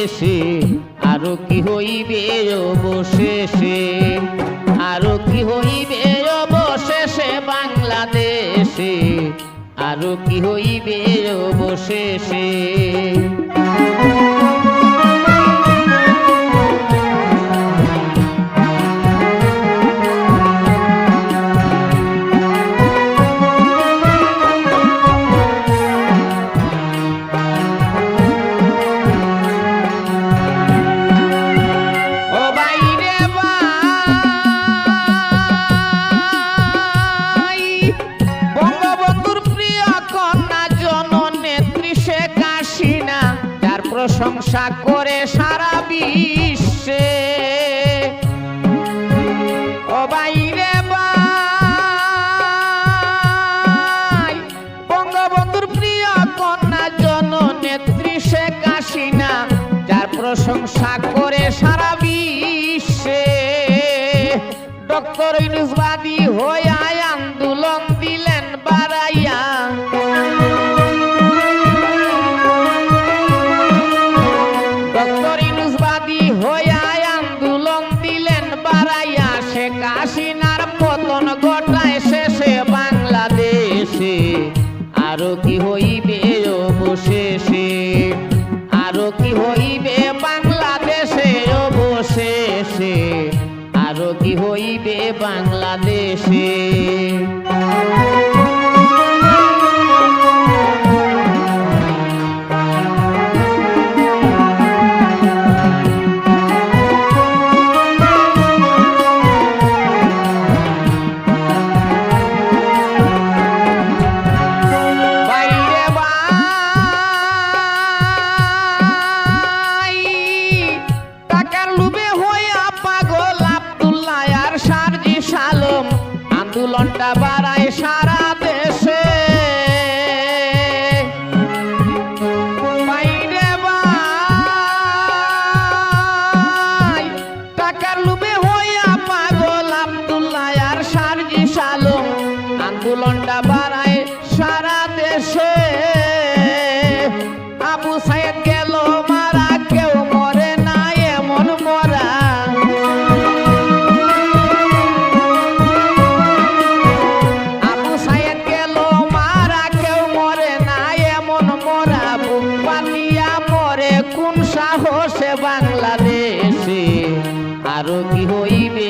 বাংলাদেশে আরো কি হইবে অবশেষে আরো কি হইবে অবশেষে বাংলাদেশে আরো কি হইবে অবশেষে প্রশংসা করে সারা বিশ্বে ও বাইরে ভাই বঙ্গবন্ধুর প্রিয় কন্যা জননেত্রী শেখ হাসিনা যার প্রশংসা করে সারা বিশ্বে ডক্টর ইউনূস বাদী হইয়া আন্দোলন দিলেন বাড়াইয়া আরো কি হইবে অবশেষে আরো কি হইবে বাংলাদেশে অবশেষে আরো কি হইবে বাংলাদেশে আন্দোলনটা বাড়ায় সারা দেশে বাইরে ভাই টাকার লোভে হইয়া পাগল আব্দুল্লাহ আর সার্জিস আলম আন্দোলনটা বাড়ায় সারা দেশে আবু সাইদ গেল মারা কেউ মরে না এমন মরা কোন সাহসে বাংলাদেশে আরো কি হইবে